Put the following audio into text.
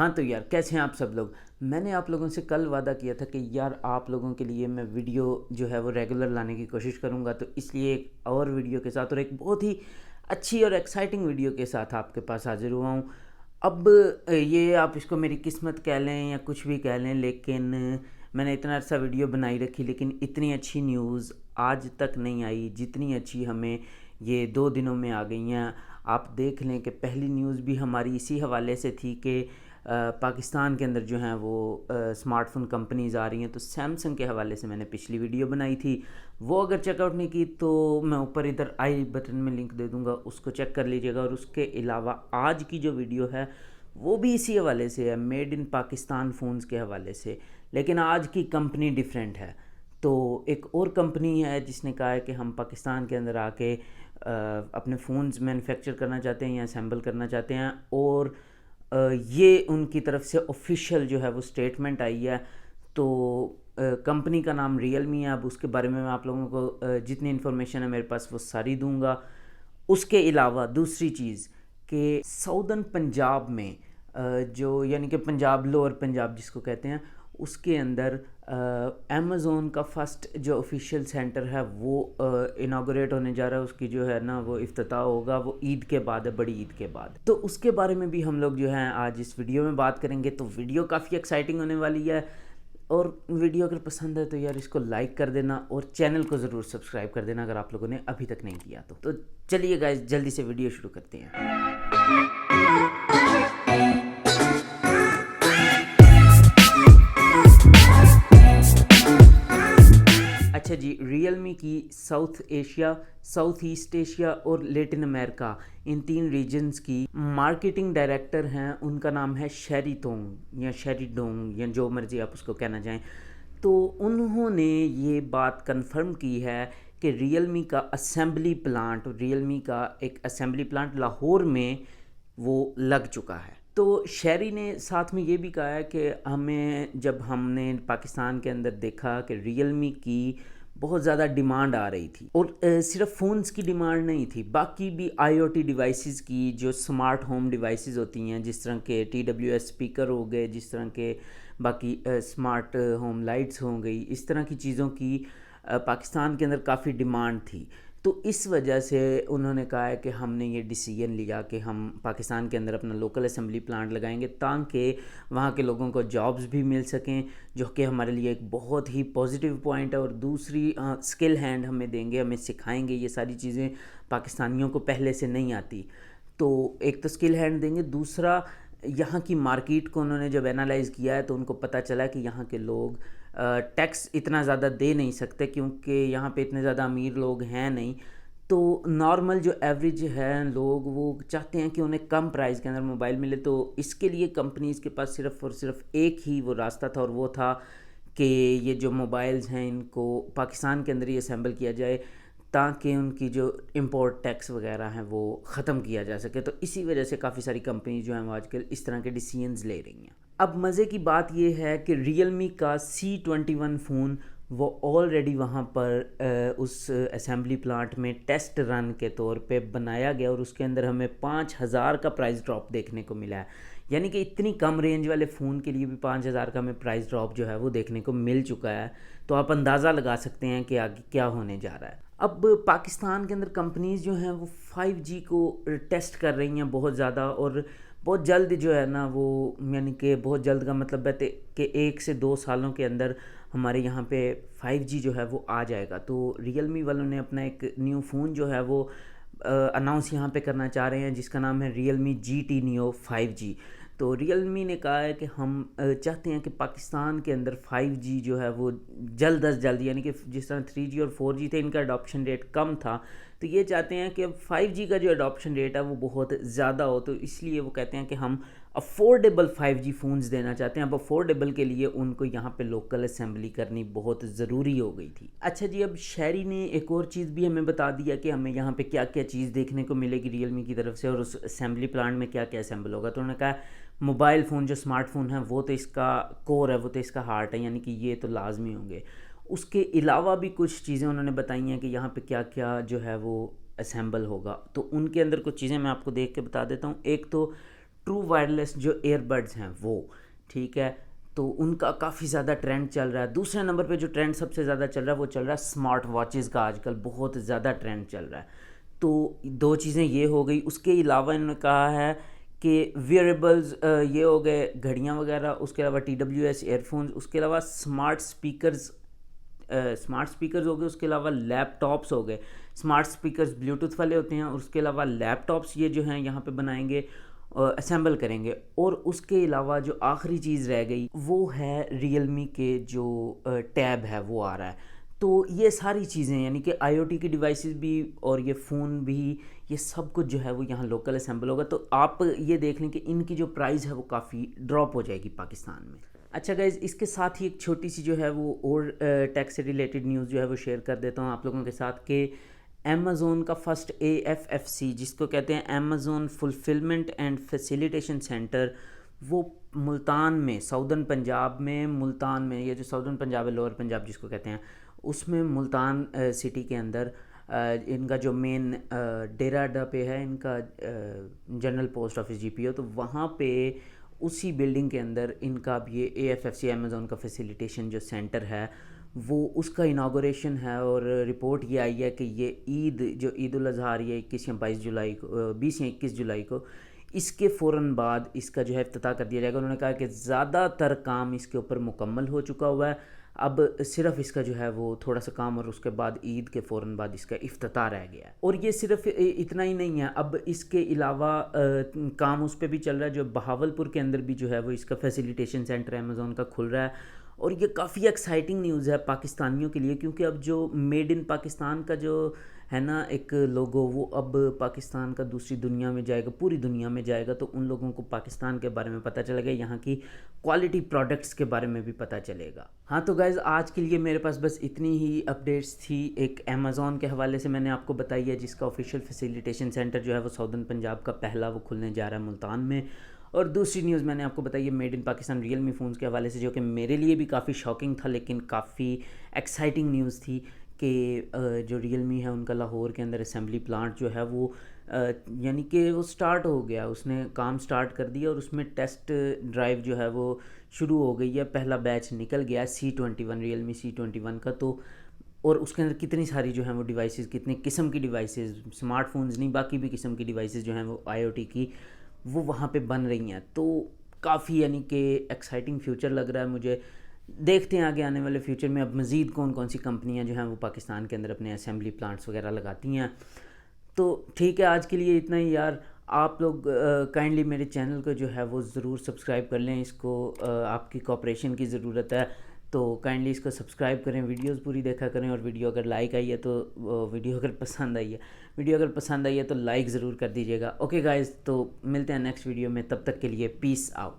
ہاں تو یار کیسے ہیں آپ سب لوگ؟ میں نے آپ لوگوں سے کل وعدہ کیا تھا کہ یار آپ لوگوں کے لیے میں ویڈیو جو ہے وہ ریگولر لانے کی کوشش کروں گا، تو اس لیے ایک اور ویڈیو کے ساتھ اور ایک بہت ہی اچھی اور ایکسائٹنگ ویڈیو کے ساتھ آپ کے پاس حاضر ہوا ہوں۔ اب یہ آپ اس کو میری قسمت کہہ لیں یا کچھ بھی کہہ لیں، لیکن میں نے اتنا عرصہ ویڈیو بنائی رکھی لیکن اتنی اچھی نیوز آج تک نہیں آئی جتنی اچھی ہمیں یہ 2 دنوں میں آ گئی ہیں۔ آپ دیکھ لیں کہ پہلی نیوز بھی ہماری اسی حوالے سے تھی کہ پاکستان کے اندر جو ہیں وہ اسمارٹ فون کمپنیز آ رہی ہیں، تو سیمسنگ کے حوالے سے میں نے پچھلی ویڈیو بنائی تھی، وہ اگر چیک آؤٹ نہیں کی تو میں اوپر ادھر آئی بٹن میں لنک دے دوں گا، اس کو چیک کر لیجیے گا۔ اور اس کے علاوہ آج کی جو ویڈیو ہے وہ بھی اسی حوالے سے ہے، میڈ ان پاکستان فونز کے حوالے سے، لیکن آج کی کمپنی ڈیفرنٹ ہے۔ تو ایک اور کمپنی ہے جس نے کہا ہے کہ ہم پاکستان کے اندر آ کے اپنے فونز مینوفیکچر کرنا چاہتے ہیں یا اسمبل کرنا چاہتے ہیں، اور یہ ان کی طرف سے آفیشیل جو ہے وہ سٹیٹمنٹ آئی ہے۔ تو کمپنی کا نام ریئل می ہے۔ اب اس کے بارے میں آپ لوگوں کو جتنی انفارمیشن ہے میرے پاس وہ ساری دوں گا۔ اس کے علاوہ دوسری چیز کہ ساؤدرن پنجاب میں جو یعنی کہ پنجاب لوور پنجاب جس کو کہتے ہیں، اس کے اندر امیزون کا فرسٹ جو آفیشیل سینٹر ہے وہ انوگریٹ ہونے جا رہا ہے، اس کی جو ہے نا وہ افتتاح ہوگا، وہ عید کے بعد ہے، بڑی عید کے بعد۔ تو اس کے بارے میں بھی ہم لوگ جو ہیں آج اس ویڈیو میں بات کریں گے، تو ویڈیو کافی ایکسائٹنگ ہونے والی ہے۔ اور ویڈیو اگر پسند ہے تو یار اس کو لائک کر دینا اور چینل کو ضرور سبسکرائب کر دینا اگر آپ لوگوں نے ابھی تک نہیں کیا تو چلیے گائز جلدی سے ویڈیو شروع کرتے ہیں۔ اچھا جی، ریئل می کی South Asia, South East Asia اور لیٹن امریکہ ان 3 ریجنز کی مارکیٹنگ ڈائریکٹر ہیں، ان کا نام ہے شیری تونگ یا شیری ڈونگ یا جو مرضی آپ اس کو کہنا چاہیں۔ تو انہوں نے یہ بات کنفرم کی ہے کہ ریئل می کا اسمبلی پلانٹ، ریئل می کا ایک اسمبلی پلانٹ لاہور میں وہ لگ چکا ہے۔ تو شیری نے ساتھ میں یہ بھی کہا ہے کہ جب ہم نے پاکستان کے اندر دیکھا کہ ریئل می کی بہت زیادہ ڈیمانڈ آ رہی تھی، اور صرف فونز کی ڈیمانڈ نہیں تھی، باقی بھی آئی او ٹی ڈیوائسز کی جو سمارٹ ہوم ڈیوائسز ہوتی ہیں، جس طرح کے ٹی ڈبلیو ایس اسپیکر ہو گئے، جس طرح کے باقی سمارٹ ہوم لائٹس ہوں گئی، اس طرح کی چیزوں کی پاکستان کے اندر کافی ڈیمانڈ تھی۔ تو اس وجہ سے انہوں نے کہا ہے کہ ہم نے یہ ڈیسیجن لیا کہ ہم پاکستان کے اندر اپنا لوکل اسمبلی پلانٹ لگائیں گے تاکہ وہاں کے لوگوں کو جابز بھی مل سکیں، جو کہ ہمارے لیے ایک بہت ہی پازیٹیو پوائنٹ ہے۔ اور دوسری اسکل ہینڈ ہمیں دیں گے، ہمیں سکھائیں گے، یہ ساری چیزیں پاکستانیوں کو پہلے سے نہیں آتی، تو ایک تو اسکل ہینڈ دیں گے، دوسرا یہاں کی مارکیٹ کو انہوں نے جب انالائز کیا ہے تو ان کو پتہ چلا کہ یہاں کے لوگ ٹیکس اتنا زیادہ دے نہیں سکتے کیونکہ یہاں پہ اتنے زیادہ امیر لوگ ہیں نہیں، تو نارمل جو ایوریج ہے لوگ وہ چاہتے ہیں کہ انہیں کم پرائز کے اندر موبائل ملے۔ تو اس کے لیے کمپنیز کے پاس صرف اور صرف ایک ہی وہ راستہ تھا، اور وہ تھا کہ یہ جو موبائلز ہیں ان کو پاکستان کے اندر ہی اسمبل کیا جائے تاکہ ان کی جو امپورٹ ٹیکس وغیرہ ہیں وہ ختم کیا جا سکے۔ تو اسی وجہ سے کافی ساری کمپنیز جو ہیں وہ آج کل اس طرح کے ڈیسیجنز لے رہی ہیں۔ اب مزے کی بات یہ ہے کہ ریئل می کا C21 فون وہ آلریڈی وہاں پر اس اسمبلی پلانٹ میں ٹیسٹ رن کے طور پہ بنایا گیا، اور اس کے اندر ہمیں 5000 کا پرائز ڈراپ دیکھنے کو ملا ہے، یعنی کہ اتنی کم رینج والے فون کے لیے بھی 5000 کا ہمیں پرائز ڈراپ جو ہے وہ دیکھنے کو مل چکا ہے۔ تو آپ اندازہ لگا سکتے ہیں کہ آگے کیا ہونے جا رہا ہے۔ اب پاکستان کے اندر کمپنیز جو ہیں وہ 5G کو ٹیسٹ کر رہی ہیں بہت زیادہ، اور بہت جلد جو ہے نا وہ یعنی کہ بہت جلد کا مطلب ہے کہ 1 سے 2 سالوں کے اندر ہمارے یہاں پہ 5G جو ہے وہ آ جائے گا۔ تو ریئل می والوں نے اپنا ایک نیو فون جو ہے وہ اناؤنس یہاں پہ کرنا چاہ رہے ہیں جس کا نام ہے ریئل می GT Neo 5G۔ تو ریئل می نے کہا ہے کہ ہم چاہتے ہیں کہ پاکستان کے اندر 5G جو ہے وہ جلد از جلد، یعنی کہ جس طرح 3G اور 4G تھے ان کا اڈاپشن ریٹ کم تھا، تو یہ چاہتے ہیں کہ اب 5G کا جو اڈاپشن ریٹ ہے وہ بہت زیادہ ہو، تو اس لیے وہ کہتے ہیں کہ ہم افورڈیبل 5G فونز دینا چاہتے ہیں۔ اب افورڈیبل کے لیے ان کو یہاں پہ لوکل اسمبلی کرنی بہت ضروری ہو گئی تھی۔ اچھا جی، اب شیری نے ایک اور چیز بھی ہمیں بتا دیا کہ ہمیں یہاں پہ کیا کیا چیز دیکھنے کو ملے گی ریئل می کی طرف سے، اور اس اسمبلی پلانٹ میں کیا کیا اسمبل ہوگا۔ تو انہوں نے کہا موبائل فون جو اسمارٹ فون ہیں وہ تو اس کا کور ہے، وہ تو اس کا ہارٹ ہے، یعنی کہ یہ تو لازمی ہوں گے۔ اس کے علاوہ بھی کچھ چیزیں انہوں نے بتائی ہیں کہ یہاں پہ کیا کیا جو ہے وہ اسمبل ہوگا، تو ان کے اندر کچھ چیزیں میں آپ کو دیکھ کے بتا دیتا ہوں۔ ایک تو ٹرو وائرلیس جو ایئر بڈز ہیں وہ، ٹھیک ہے، تو ان کا کافی زیادہ ٹرینڈ چل رہا ہے. دوسرے نمبر پہ جو ٹرینڈ سب سے زیادہ چل رہا ہے وہ چل رہا ہے اسمارٹ واچز کا. آج کل بہت زیادہ ٹرینڈ چل رہا ہے. تو دو چیزیں یہ ہو گئی. اس کے علاوہ انہوں نے کہا ہے کہ ویئریبلز یہ ہو گئے گھڑیاں وغیرہ، اس کے علاوہ TWS ایئر فونز، اس کے علاوہ اسمارٹ سپیکرز ہو گئے، اس کے علاوہ لیپ ٹاپس ہو گئے. اسمارٹ سپیکرز بلوٹوتھ والے ہوتے ہیں، اور اس کے علاوہ لیپ ٹاپس یہ جو ہیں یہاں پہ بنائیں گے، اسمبل کریں گے. اور اس کے علاوہ جو آخری چیز رہ گئی وہ ہے ریئل می کے جو ٹیب ہے وہ آ رہا ہے. تو یہ ساری چیزیں یعنی کہ IoT کی ڈیوائسز بھی اور یہ فون بھی، یہ سب کچھ جو ہے وہ یہاں لوکل اسمبل ہوگا. تو آپ یہ دیکھ لیں کہ ان کی جو پرائز ہے وہ کافی ڈراپ ہو جائے گی پاکستان میں. اچھا گائز، اس کے ساتھ ہی ایک چھوٹی سی جو ہے وہ اور ٹیک سے ریلیٹڈ نیوز جو ہے وہ شیئر کر دیتا ہوں آپ لوگوں کے ساتھ کہ امیزون کا فرسٹ AFFC جس کو کہتے ہیں Amazon fulfilment and facilitation centre, وہ ملتان میں، ساؤدرن پنجاب میں، ملتان میں، یہ جو ساؤدرن پنجاب ہے، لوور پنجاب جس کو کہتے ہیں، اس میں ملتان سٹی کے اندر ان کا جو مین ڈیرا اڈا پہ ہے ان کا جنرل پوسٹ آفس GPO، تو وہاں پہ اسی بلڈنگ کے اندر ان کا اب یہ AFFC امیزون کا فیسیلیٹیشن جو سینٹر ہے وہ اس کا اناگوریشن ہے. اور رپورٹ یہ آئی ہے کہ یہ عید الاضحیٰ آ رہی ہے 21 یا 22 جولائی کو، 20 یا 21 جولائی کو، اس کے فوراً بعد اس کا جو ہے افتتاح کر دیا جائے گا. انہوں نے کہا کہ زیادہ تر کام اس کے اوپر مکمل ہو چکا ہوا ہے، اب صرف اس کا جو ہے وہ تھوڑا سا کام، اور اس کے بعد عید کے فوراً بعد اس کا افتتاح رہ گیا ہے. اور یہ صرف اتنا ہی نہیں ہے، اب اس کے علاوہ کام اس پہ بھی چل رہا ہے جو بہاولپور کے اندر بھی جو ہے وہ اس کا فیسیلیٹیشن سینٹر امیزون کا کھل رہا ہے. اور یہ کافی ایکسائٹنگ نیوز ہے پاکستانیوں کے لیے، کیونکہ اب جو میڈ ان پاکستان کا جو ہے نا ایک لوگو، وہ اب پاکستان کا دوسری دنیا میں جائے گا، پوری دنیا میں جائے گا. تو ان لوگوں کو پاکستان کے بارے میں پتہ چلے گا، یہاں کی کوالٹی پروڈکٹس کے بارے میں بھی پتہ چلے گا. ہاں تو گائز، آج کے لیے میرے پاس بس اتنی ہی اپڈیٹس تھی. ایک امیزون کے حوالے سے میں نے آپ کو بتائی ہے، جس کا آفیشیل فیسیلیٹیشن سینٹر جو ہے وہ ساؤدرن پنجاب کا پہلا وہ کھلنے جا رہا ہے ملتان میں. اور دوسری نیوز میں نے آپ کو بتائی ہے made in Pakistan real me phones کے حوالے سے، جو کہ میرے لیے بھی کافی شاکنگ تھا لیکن کافی ایکسائٹنگ نیوز تھی کہ جو ریئل می ہے ان کا لاہور کے اندر اسمبلی پلانٹ جو ہے وہ یعنی کہ وہ سٹارٹ ہو گیا، اس نے کام سٹارٹ کر دیا، اور اس میں ٹیسٹ ڈرائیو جو ہے وہ شروع ہو گئی ہے. پہلا بیچ نکل گیا ہے C21 ریئل می C21 کا. تو اور اس کے اندر کتنی ساری جو ہیں وہ ڈیوائسز، کتنے قسم کی ڈیوائسز، اسمارٹ فونز نہیں باقی بھی قسم کی ڈیوائسز جو ہیں وہ IoT کی وہ وہاں پہ بن رہی ہیں. تو کافی یعنی کہ ایکسائٹنگ فیوچر لگ رہا ہے مجھے. دیکھتے ہیں آگے آنے والے فیوچر میں اب مزید کون کون سی کمپنیاں جو ہیں وہ پاکستان کے اندر اپنے اسمبلی پلانٹس وغیرہ لگاتی ہیں. تو ٹھیک ہے، آج کے لیے اتنا ہی یار. آپ لوگ کائنڈلی میرے چینل کو جو ہے وہ ضرور سبسکرائب کر لیں، اس کو آپ کی کوآپریشن کی ضرورت ہے. تو کائنڈلی اس کو سبسکرائب کریں، ویڈیوز پوری دیکھا کریں، اور ویڈیو اگر لائک آئی ہے تو ویڈیو اگر پسند آئی ہے تو لائک ضرور کر دیجیے گا. اوکے گائز، تو ملتے ہیں نیکسٹ ویڈیو میں، تب تک کے لیے پیس آؤٹ.